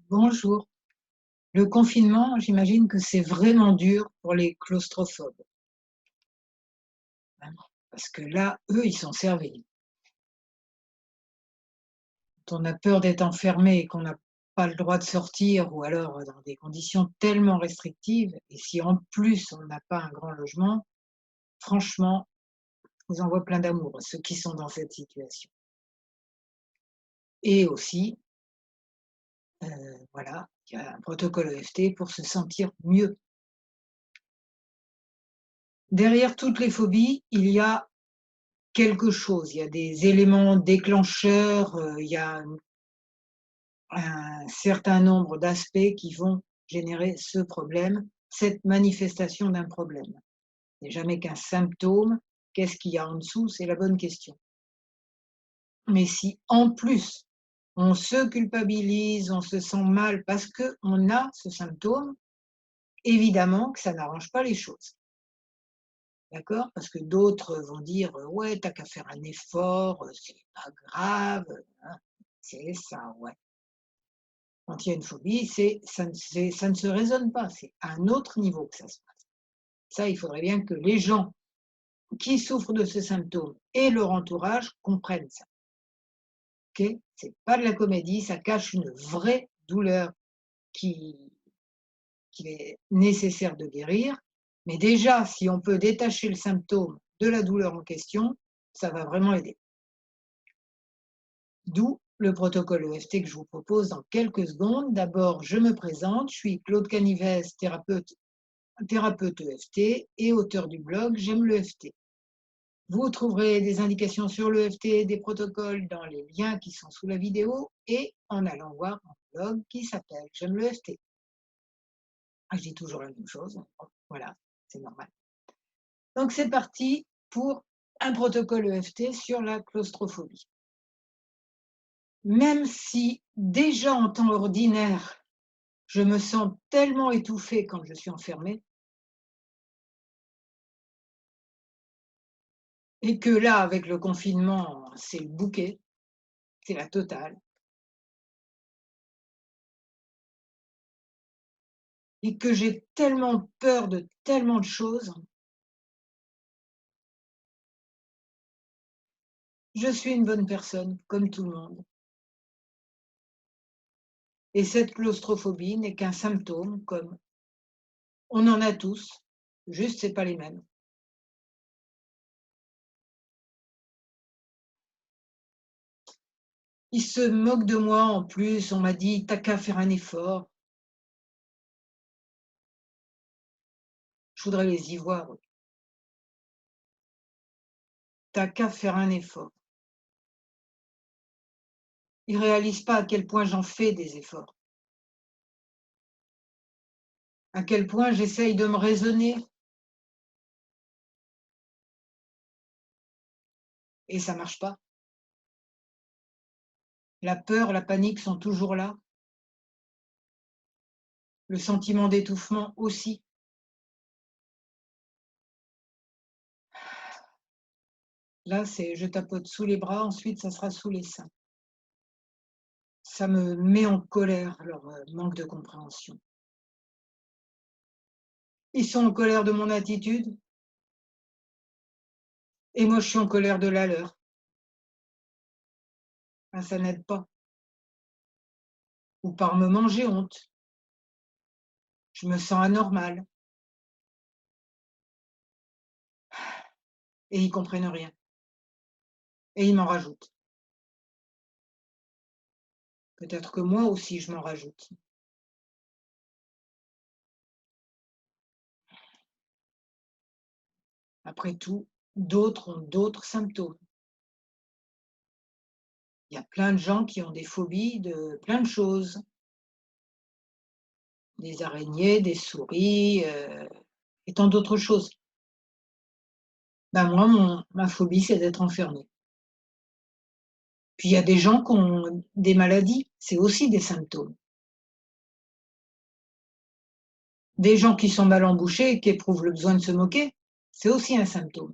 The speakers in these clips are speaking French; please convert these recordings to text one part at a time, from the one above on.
Bonjour. Le confinement, j'imagine que c'est vraiment dur pour les claustrophobes, hein, parce que là, eux, ils sont servis. Quand on a peur d'être enfermé et qu'on n'a pas le droit de sortir ou alors dans des conditions tellement restrictives et si en plus on n'a pas un grand logement, franchement, je vous envoie plein d'amour à ceux qui sont dans cette situation. Et aussi, voilà, il y a un protocole EFT pour se sentir mieux. Derrière toutes les phobies, il y a quelque chose, il y a des éléments déclencheurs, il y a un certain nombre d'aspects qui vont générer ce problème, cette manifestation d'un problème. Ce n'est jamais qu'un symptôme. Qu'est-ce qu'il y a en dessous? C'est la bonne question. Mais si en plus, on se culpabilise, on se sent mal parce qu'on a ce symptôme, évidemment que ça n'arrange pas les choses. D'accord? Parce que d'autres vont dire: «Ouais, t'as qu'à faire un effort, c'est pas grave», hein. C'est ça, ouais. Quand il y a une phobie, ça ne se raisonne pas, c'est à un autre niveau que ça se passe. Ça, il faudrait bien que les gens qui souffrent de ce symptôme et leur entourage comprennent ça, OK? C'est pas de la comédie, ça cache une vraie douleur qui qu'il est nécessaire de guérir. Mais déjà, si on peut détacher le symptôme de la douleur en question, ça va vraiment aider. D'où le protocole EFT que je vous propose dans quelques secondes. D'abord, je me présente, je suis Claude Canivez, thérapeute EFT et auteur du blog J'aime l'EFT. Vous trouverez des indications sur l'EFT et des protocoles dans les liens qui sont sous la vidéo et en allant voir mon blog qui s'appelle J'aime l'EFT. Ah, je dis toujours la même chose, bon, voilà, c'est normal. Donc c'est parti pour un protocole EFT sur la claustrophobie. Même si déjà en temps ordinaire, je me sens tellement étouffée quand je suis enfermée et que là, avec le confinement, c'est le bouquet, c'est la totale et que j'ai tellement peur de tellement de choses, je suis une bonne personne comme tout le monde et cette claustrophobie n'est qu'un symptôme comme on en a tous, juste c'est pas les mêmes. Ils se moquent de moi en plus, on m'a dit: «Tu qu'à faire un effort». Je voudrais les y voir, eux. «Tu qu'à faire un effort». Ils réalisent pas à quel point j'en fais des efforts, à quel point j'essaye de me raisonner et ça marche pas. La peur, la panique sont toujours là, le sentiment d'étouffement aussi. Là, c'est je tapote sous les bras, ensuite ça sera sous les seins. Ça me met en colère, leur, manque de compréhension. Ils sont en colère de mon attitude et moi je suis en colère de la leur. Ah, ça n'aide pas. Ou par me manger honte. Je me sens anormale et ils comprennent rien et ils m'en rajoutent. Peut-être que moi aussi je m'en rajoute. Après tout, d'autres ont d'autres symptômes. Il y a plein de gens qui ont des phobies de plein de choses, des araignées, des souris, et tant d'autres choses. Ben moi, ma phobie, c'est d'être enfermée. Puis il y a des gens qui ont des maladies, c'est aussi des symptômes. Des gens qui sont mal embouchés et qui éprouvent le besoin de se moquer, c'est aussi un symptôme.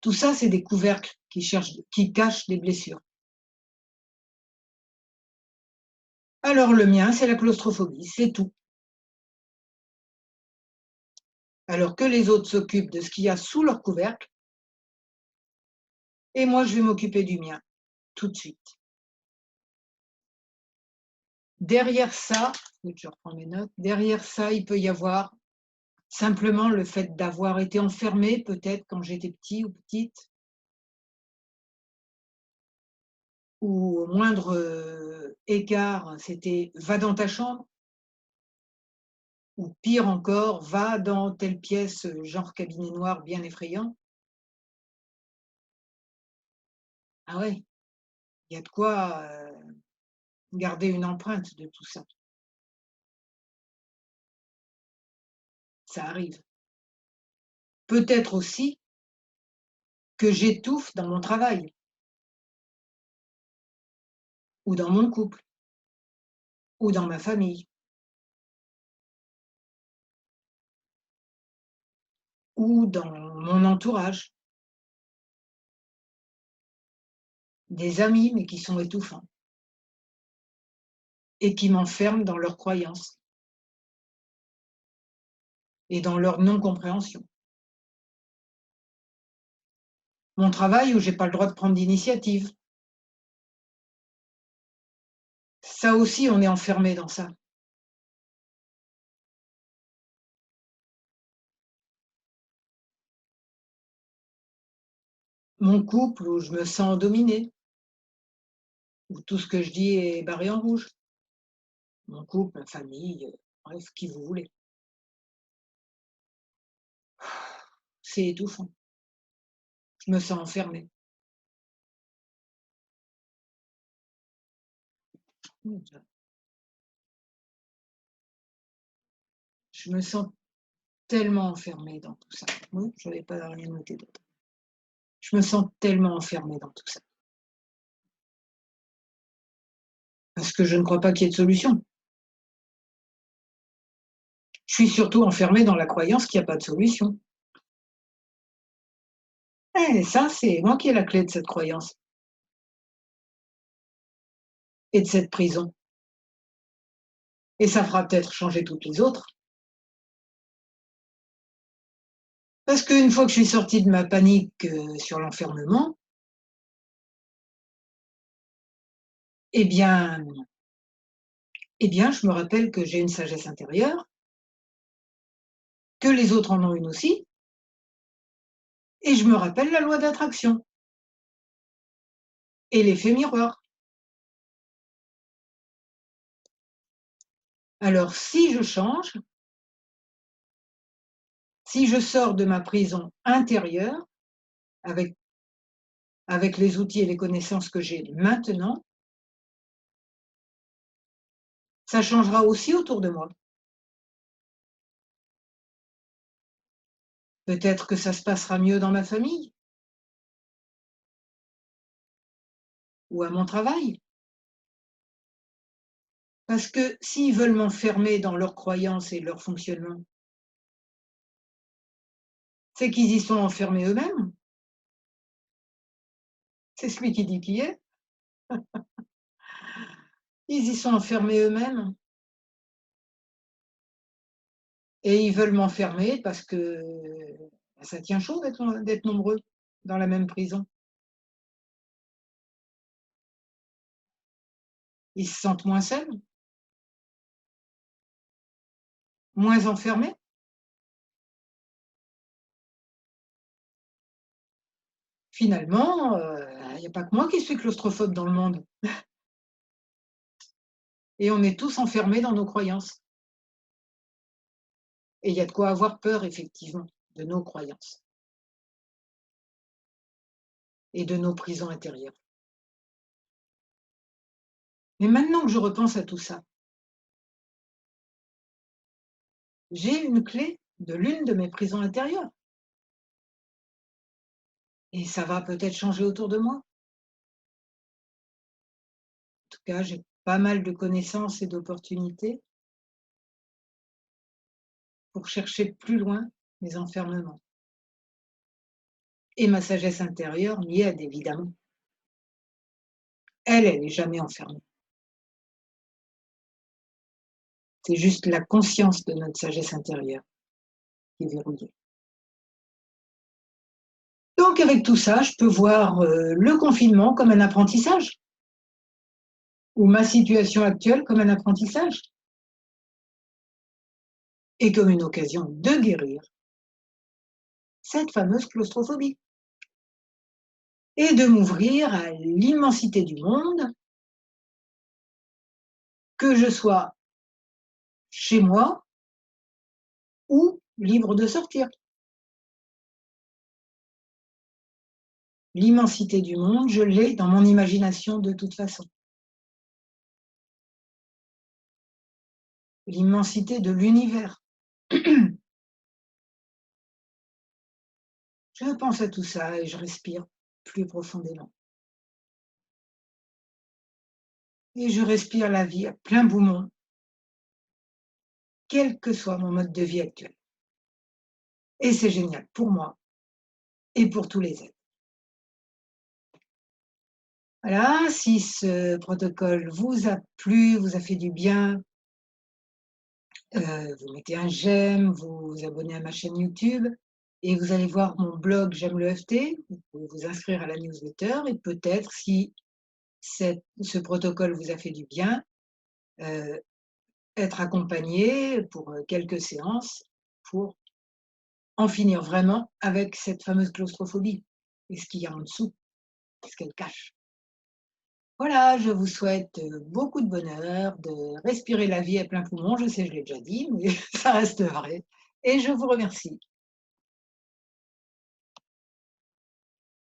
Tout ça, c'est des couvercles qui cachent des blessures. Alors le mien, c'est la claustrophobie, c'est tout. Alors que les autres s'occupent de ce qu'il y a sous leur couvercle et moi je vais m'occuper du mien, tout de suite. Derrière ça, je reprends mes notes, derrière ça, il peut y avoir simplement le fait d'avoir été enfermé peut-être quand j'étais petit ou petite, ou au moindre, écart, c'était: «Va dans ta chambre» ou pire encore: «Va dans telle pièce», genre cabinet noir bien effrayant. Ah ouais, il y a de quoi, garder une empreinte de tout ça. Ça arrive. Peut-être aussi que j'étouffe dans mon travail ou dans mon couple ou dans ma famille ou dans mon entourage, des amis, mais qui sont étouffants et qui m'enferment dans leurs croyances et dans leur non-compréhension. Mon travail où j'ai pas le droit de prendre d'initiative. Ça aussi, on est enfermé dans ça. Mon couple où je me sens dominée, où tout ce que je dis est barré en rouge. Mon couple, ma famille, bref, qui vous voulez. C'est étouffant. Je me sens enfermée. Je me sens tellement enfermée dans tout ça. Oui, je n'avais pas rien noté d'autre. Je me sens tellement enfermée dans tout ça. Parce que je ne crois pas qu'il y ait de solution. Je suis surtout enfermée dans la croyance qu'il y a pas de solution. Et ça, c'est moi qui ai la clé de cette croyance et de cette prison. Et ça fera peut-être changer toutes les autres. Parce qu'une fois que je suis sortie de ma panique, sur l'enfermement, eh bien je me rappelle que j'ai une sagesse intérieure, que les autres en ont une aussi, et je me rappelle la loi d'attraction et l'effet miroir. Alors si je change, si je sors de ma prison intérieure avec les outils et les connaissances que j'ai maintenant, ça changera aussi autour de moi. Peut-être que ça se passera mieux dans ma famille ou à mon travail. Parce que s'ils veulent m'enfermer dans leurs croyances et leur fonctionnement, c'est qu'ils y sont enfermés eux-mêmes. C'est celui qui dit qui est. Ils y sont enfermés eux-mêmes et ils veulent m'enfermer parce que bah, ça tient chaud d'être nombreux dans la même prison. Ils se sentent moins seuls, moins enfermés. Finalement, il y a pas que moi qui suis claustrophobe dans le monde et on est tous enfermés dans nos croyances et il y a de quoi avoir peur effectivement de nos croyances et de nos prisons intérieures. Mais maintenant que je repense à tout ça, j'ai une clé de l'une de mes prisons intérieures et ça va peut-être changer autour de moi. En tout cas, j'ai pas mal de connaissances et d'opportunités pour chercher plus loin mes enfermements et ma sagesse intérieure m'y aide évidemment. Elle est jamais enfermée. C'est juste la conscience de notre sagesse intérieure qui est verrouillée. Donc avec tout ça, je peux voir le confinement comme un apprentissage, ou ma situation actuelle comme un apprentissage, et comme une occasion de guérir cette fameuse claustrophobie, et de m'ouvrir à l'immensité du monde, que je sois chez moi ou libre de sortir. L'immensité du monde, je l'ai dans mon imagination de toute façon. L'immensité de l'univers. Je pense à tout ça et je respire plus profondément. Et je respire la vie à plein poumon, quel que soit mon mode de vie actuel. Et c'est génial pour moi et pour tous les êtres. Voilà, si ce protocole vous a plu, vous a fait du bien, vous mettez un j'aime, vous vous abonnez à ma chaîne YouTube et vous allez voir mon blog J'aime le FT. Vous pouvez vous inscrire à la newsletter et peut-être si ce protocole vous a fait du bien, être accompagné pour quelques séances pour en finir vraiment avec cette fameuse claustrophobie et ce qu'il y a en dessous, ce qu'elle cache. Voilà, je vous souhaite beaucoup de bonheur, de respirer la vie à plein poumon. Je sais, je l'ai déjà dit, mais ça reste vrai. Et je vous remercie.